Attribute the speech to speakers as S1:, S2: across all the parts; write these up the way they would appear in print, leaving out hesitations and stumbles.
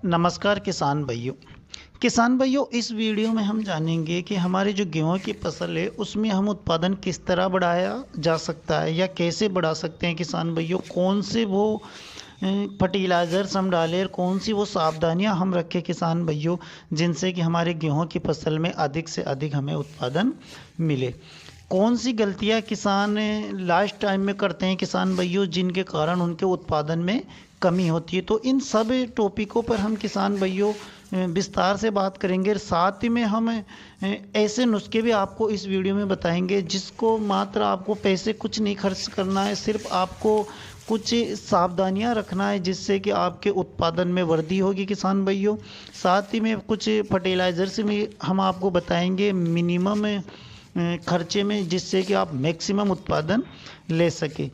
S1: नमस्कार किसान भाइयों इस वीडियो में हम जानेंगे कि हमारे जो गेहूं की फसल है उसमें हम उत्पादन किस तरह बढ़ाया जा सकता है या कैसे बढ़ा सकते हैं। किसान भाइयों कौन से वो फर्टिलाइज़र्स हम डालें और कौन सी वो सावधानियां हम रखें किसान भाइयों, जिनसे कि हमारे गेहूं की फसल में अधिक से अधिक हमें उत्पादन मिले। कौन सी गलतियां किसान लास्ट टाइम में करते हैं किसान भाइयों, जिनके कारण उनके उत्पादन में कमी होती है। तो इन सब टॉपिकों पर हम किसान भाइयों विस्तार से बात करेंगे। साथ ही में हम ऐसे नुस्खे भी आपको इस वीडियो में बताएंगे जिसको मात्र आपको पैसे कुछ नहीं खर्च करना है, सिर्फ आपको कुछ सावधानियां रखना है जिससे कि आपके उत्पादन में वृद्धि होगी किसान भाइयों। साथ ही में कुछ फर्टिलाइज़र्स में हम आपको बताएंगे मिनिमम खर्चे में, जिससे कि आप मैक्सिमम उत्पादन ले सके।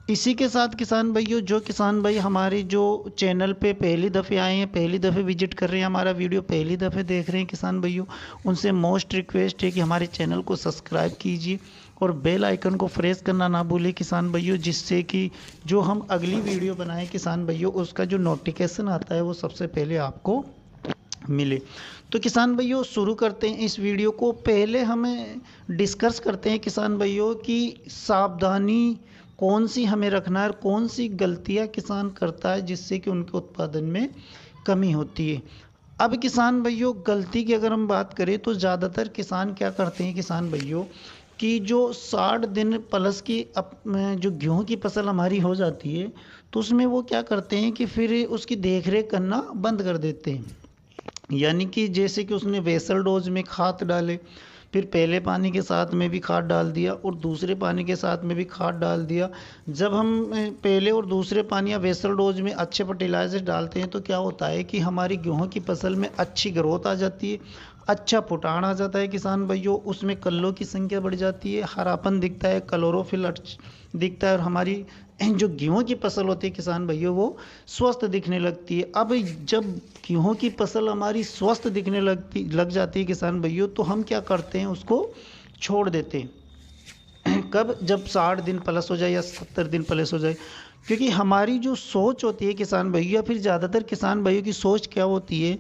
S1: इसी के साथ किसान भाइयों, जो किसान भाई हमारे जो चैनल पे पहली दफ़े आए हैं, पहली दफ़े विजिट कर रहे हैं, हमारा वीडियो पहली दफ़े देख रहे हैं किसान भाइयों, उनसे मोस्ट रिक्वेस्ट है कि हमारे चैनल को सब्सक्राइब कीजिए और बेल आइकन को प्रेस करना ना भूलें किसान भाइयों, जिससे कि जो हम अगली वीडियो बनाएं किसान भाइयों उसका जो नोटिफिकेशन आता है वो सबसे पहले आपको मिले। तो किसान भाइयों शुरू करते हैं इस वीडियो को। पहले हमें डिस्कस करते हैं किसान भाइयों कि सावधानी कौन सी हमें रखना है और कौन सी गलतियां किसान करता है जिससे कि उनके उत्पादन में कमी होती है। अब किसान भाइयों गलती की अगर हम बात करें तो ज़्यादातर किसान क्या करते हैं किसान भाइयों कि जो 60 दिन प्लस की जो गेहूं की फसल हमारी हो जाती है तो उसमें वो क्या करते हैं कि फिर उसकी देख रेख करना बंद कर देते हैं। यानी कि जैसे कि उसने वेसल डोज में खाद डाले, फिर पहले पानी के साथ में भी खाद डाल दिया और दूसरे पानी के साथ में भी खाद डाल दिया। जब हम पहले और दूसरे पानी या वेसल डोज में अच्छे फर्टिलाइजर डालते हैं तो क्या होता है कि हमारी गेहूं की फसल में अच्छी ग्रोथ आ जाती है, अच्छा फुटान आ जाता है किसान भाइयों, उसमें कल्लों की संख्या बढ़ जाती है, हरापन दिखता है, क्लोरोफिल दिखता है और हमारी जो गेहूं की फसल होती है किसान भाइयों वो स्वस्थ दिखने लगती है। अब जब गेहूं की फसल हमारी स्वस्थ दिखने लग जाती है किसान भाइयों, तो हम क्या करते हैं उसको छोड़ देते हैं। कब? जब 60 दिन प्लस हो जाए या 70 दिन प्लस हो जाए। क्योंकि हमारी जो सोच होती है किसान भाइयों या फिर ज़्यादातर किसान भाइयों की सोच क्या होती है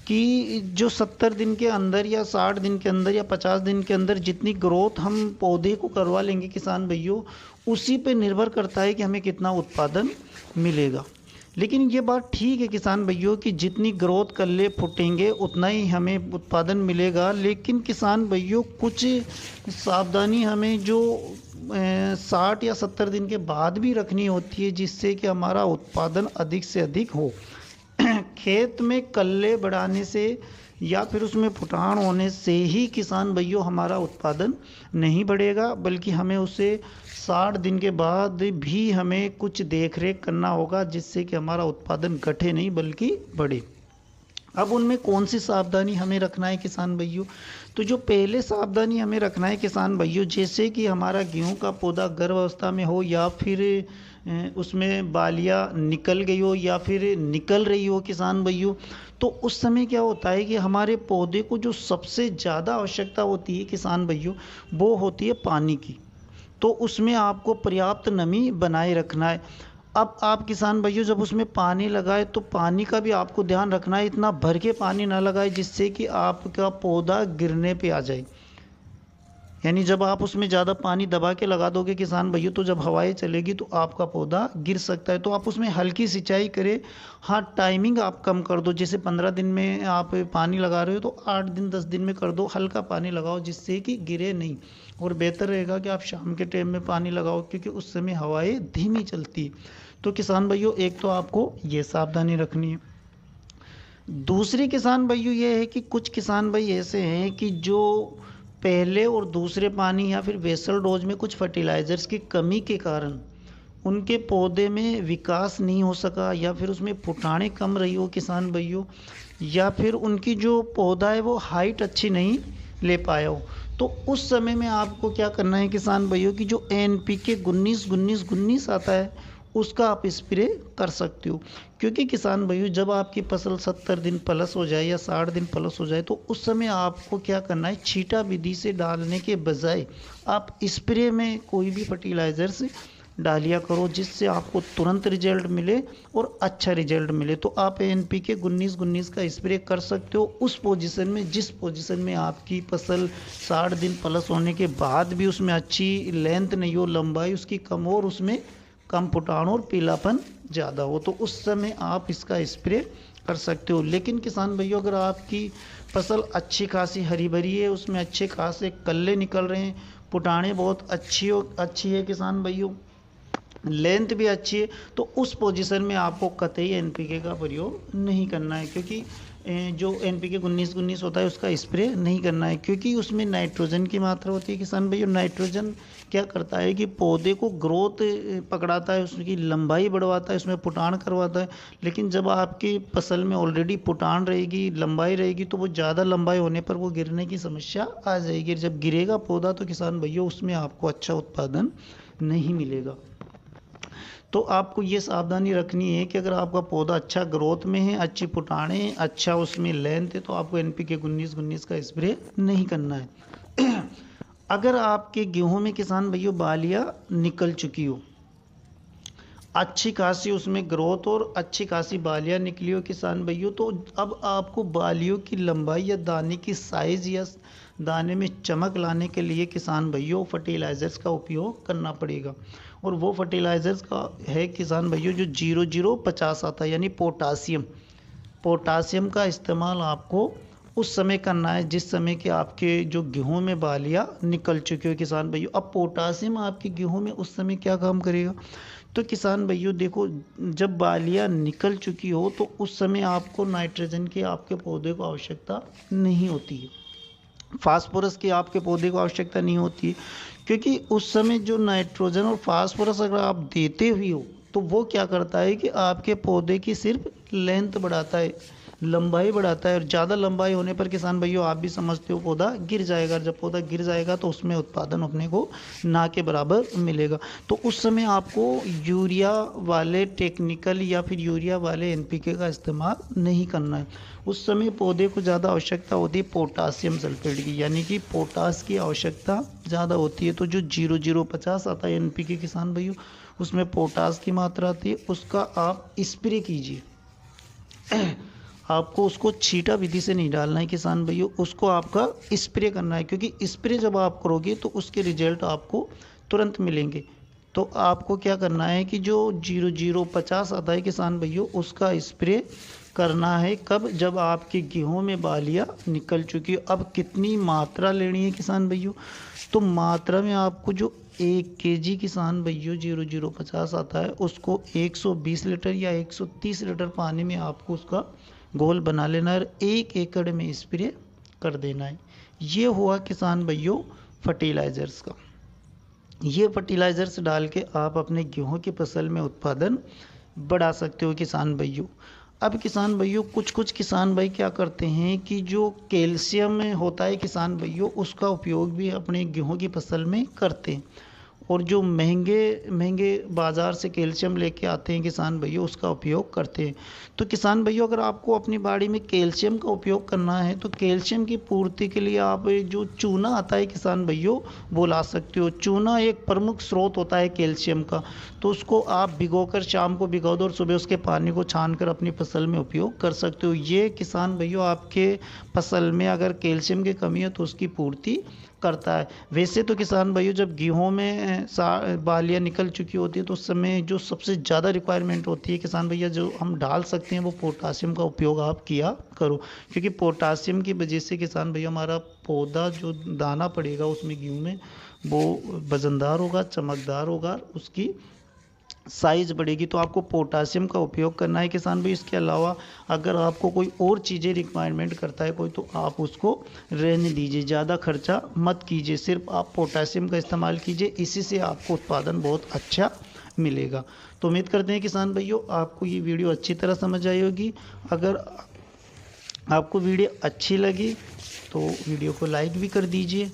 S1: कि जो 70 दिन के अंदर या 60 दिन के अंदर या 50 दिन के अंदर जितनी ग्रोथ हम पौधे को करवा लेंगे किसान भाइयों, उसी पे निर्भर करता है कि हमें कितना उत्पादन मिलेगा। लेकिन ये बात ठीक है किसान भाइयों कि जितनी ग्रोथ कर ले फूटेंगे उतना ही हमें उत्पादन मिलेगा। लेकिन किसान भाइयों कुछ सावधानी हमें जो 60 या 70 दिन के बाद भी रखनी होती है जिससे कि हमारा उत्पादन अधिक से अधिक हो। खेत में कल्ले बढ़ाने से या फिर उसमें फुटान होने से ही किसान भाइयों हमारा उत्पादन नहीं बढ़ेगा, बल्कि हमें उसे 60 दिन के बाद भी हमें कुछ देख रेख करना होगा जिससे कि हमारा उत्पादन घटे नहीं बल्कि बढ़े। अब उनमें कौन सी सावधानी हमें रखना है किसान भाइयों, तो जो पहले सावधानी हमें रखना है किसान भाइयों, जैसे कि हमारा गेहूं का पौधा गर्भावस्था में हो या फिर उसमें बालियां निकल गई हो या फिर निकल रही हो किसान भाइयों, तो उस समय क्या होता है कि हमारे पौधे को जो सबसे ज़्यादा आवश्यकता होती है किसान भाइयों वो होती है पानी की। तो उसमें आपको पर्याप्त नमी बनाए रखना है। अब आप किसान भाइयों जब उसमें पानी लगाए तो पानी का भी आपको ध्यान रखना है, इतना भर के पानी ना लगाए जिससे कि आपका पौधा गिरने पे आ जाए। यानी जब आप उसमें ज़्यादा पानी दबा के लगा दोगे किसान भाइयों तो जब हवाएं चलेगी तो आपका पौधा गिर सकता है। तो आप उसमें हल्की सिंचाई करें। हाँ, टाइमिंग आप कम कर दो, जैसे 15 दिन में आप पानी लगा रहे हो तो 8 दिन 10 दिन में कर दो, हल्का पानी लगाओ जिससे कि गिरे नहीं। और बेहतर रहेगा कि आप शाम के टाइम में पानी लगाओ क्योंकि उस समय हवाएं धीमी चलती है। तो किसान भाइयों एक तो आपको ये सावधानी रखनी है। दूसरी किसान भाइयों ये है कि कुछ किसान भाई ऐसे हैं कि जो पहले और दूसरे पानी या फिर वेसल डोज में कुछ फर्टिलाइजर्स की कमी के कारण उनके पौधे में विकास नहीं हो सका या फिर उसमें फुटाने कम रही हो किसान भाइयों, या फिर उनकी जो पौधा है वो हाइट अच्छी नहीं ले पाया हो। तो उस समय में आपको क्या करना है किसान भाइयों की जो NPK 19-19-19 आता है उसका आप स्प्रे कर सकते हो। क्योंकि किसान भाइयों जब आपकी फसल 70 दिन प्लस हो जाए या 60 दिन प्लस हो जाए तो उस समय आपको क्या करना है, छींटा विधि से डालने के बजाय आप स्प्रे में कोई भी फर्टिलाइजर्स डालिया करो, जिससे आपको तुरंत रिजल्ट मिले और अच्छा रिजल्ट मिले। तो आप NPK 19-19 का स्प्रे कर सकते हो उस पोजीशन में, जिस पोजीशन में आपकी फसल 60 दिन प्लस होने के बाद भी उसमें अच्छी लेंथ नहीं हो, लंबाई उसकी कम हो और उसमें कम फुटाण और पीलापन ज़्यादा हो, तो उस समय आप इसका स्प्रे कर सकते हो। लेकिन किसान भाइयों, अगर आपकी फसल अच्छी खासी हरी भरी है, उसमें अच्छे खासे कल्ले निकल रहे हैं, फुटाने बहुत अच्छी है किसान भाइयों, लेंथ भी अच्छी है, तो उस पोजीशन में आपको कतई NPK का प्रयोग नहीं करना है, क्योंकि जो NPK 19-19 होता है उसका स्प्रे नहीं करना है, क्योंकि उसमें नाइट्रोजन की मात्रा होती है किसान भाइयों। नाइट्रोजन क्या करता है कि पौधे को ग्रोथ पकड़ाता है, उसकी लंबाई बढ़वाता है, उसमें फुटान करवाता है। लेकिन जब आपकी फसल में ऑलरेडी फुटान रहेगी, लंबाई रहेगी, तो वो ज़्यादा लंबाई होने पर वो गिरने की समस्या आ जाएगी। जब गिरेगा पौधा तो किसान भाइयों उसमें आपको अच्छा उत्पादन नहीं मिलेगा। तो आपको ये सावधानी रखनी है कि अगर आपका पौधा अच्छा ग्रोथ में है, अच्छी फुटाने हैं, अच्छा उसमें लेंथ है, तो आपको NPK 19-19 का स्प्रे नहीं करना है। अगर आपके गेहूं में किसान भैया बालियां निकल चुकी हो, अच्छी खासी उसमें ग्रोथ और अच्छी खासी बालियां निकली हो किसान भैया, तो अब आपको बालियों की लंबाई या दाने की साइज या दाने में चमक लाने के लिए किसान भैया फर्टिलाइजर्स का उपयोग करना पड़ेगा। और वो फर्टिलाइजर्स का है किसान भैया जो 0050 आता है, यानी पोटासियम। पोटासियम का इस्तेमाल आपको उस समय करना है जिस समय कि आपके जो गेहूं में बालियां निकल चुकी हो किसान भैया। अब पोटासियम आपके गेहूं में उस समय क्या काम करेगा, तो किसान भैया देखो, जब बालियां निकल चुकी हो तो उस समय आपको नाइट्रोजन की आपके पौधे को आवश्यकता नहीं होती है, फास्फोरस की आपके पौधे को आवश्यकता नहीं होती है, क्योंकि उस समय जो नाइट्रोजन और फास्फोरस अगर आप देते भी हो तो वो क्या करता है कि आपके पौधे की सिर्फ लेंथ बढ़ाता है, लंबाई बढ़ाता है। और ज़्यादा लंबाई होने पर किसान भाइयों आप भी समझते हो पौधा गिर जाएगा, जब पौधा गिर जाएगा तो उसमें उत्पादन अपने को ना के बराबर मिलेगा। तो उस समय आपको यूरिया वाले टेक्निकल या फिर यूरिया वाले NPK का इस्तेमाल नहीं करना है। उस समय पौधे को ज़्यादा आवश्यकता होती है पोटासियम सल्फेट की, यानी कि पोटास की आवश्यकता ज़्यादा होती है। तो जो 0050 आता है NPK किसान भाइयों, उसमें पोटास की मात्रा आती है, उसका आप स्प्रे कीजिए। आपको उसको छीटा विधि से नहीं डालना है किसान भाइयों, उसको आपका स्प्रे करना है, क्योंकि स्प्रे जब आप करोगे तो उसके रिजल्ट आपको तुरंत मिलेंगे। तो आपको क्या करना है कि जो 0050 आता है किसान भाइयों, उसका स्प्रे करना है कब, जब आपके गेहूं में बालियां निकल चुकी है। अब कितनी मात्रा लेनी है किसान भाइयों, तो मात्रा में आपको जो 1 kg किसान भैया 0050 आता है उसको 120 लीटर या 130 लीटर पानी में आपको उसका घोल बना लेना है और 1 एकड़ में स्प्रे कर देना है। ये हुआ किसान भैया फर्टिलाइजर्स का। ये फर्टिलाइजर्स डाल के आप अपने गेहूं की फसल में उत्पादन बढ़ा सकते हो किसान भैया। अब किसान भाइयों कुछ किसान भाई क्या करते हैं कि जो कैल्शियम होता है किसान भाइयों, उसका उपयोग भी अपने गेहूं की फसल में करते हैं, और जो महंगे बाज़ार से कैल्शियम लेके आते हैं किसान भैया उसका उपयोग करते हैं। तो किसान भैया अगर आपको अपनी बाड़ी में कैल्शियम का उपयोग करना है तो कैल्शियम की पूर्ति के लिए आप जो चूना आता है किसान भैया वो ला सकते हो। चूना एक प्रमुख स्रोत होता है कैल्शियम का, तो उसको आप भिगोकर शाम को भिगो दो और सुबह उसके पानी को छान कर अपनी फसल में उपयोग कर सकते हो। ये किसान भैया आपके फसल में अगर कैल्शियम की कमी है तो उसकी पूर्ति करता है। वैसे तो किसान भाइयों जब गेहूं में बालियां निकल चुकी होती है तो उस समय जो सबसे ज़्यादा रिक्वायरमेंट होती है किसान भैया जो हम डाल सकते हैं वो पोटासियम का उपयोग आप किया करो, क्योंकि पोटासियम की वजह से किसान भैया हमारा पौधा जो दाना पड़ेगा उसमें गेहूं में वो वजनदार होगा, चमकदार होगा, उसकी साइज बढ़ेगी। तो आपको पोटासियम का उपयोग करना है किसान भाई। इसके अलावा अगर आपको कोई और चीज़ें रिक्वायरमेंट करता है कोई, तो आप उसको रहने दीजिए, ज़्यादा खर्चा मत कीजिए, सिर्फ आप पोटासियम का इस्तेमाल कीजिए, इसी से आपको उत्पादन बहुत अच्छा मिलेगा। तो उम्मीद करते हैं किसान भाइयों आपको ये वीडियो अच्छी तरह समझ आई होगी। अगर आपको वीडियो अच्छी लगी तो वीडियो को लाइक भी कर दीजिए।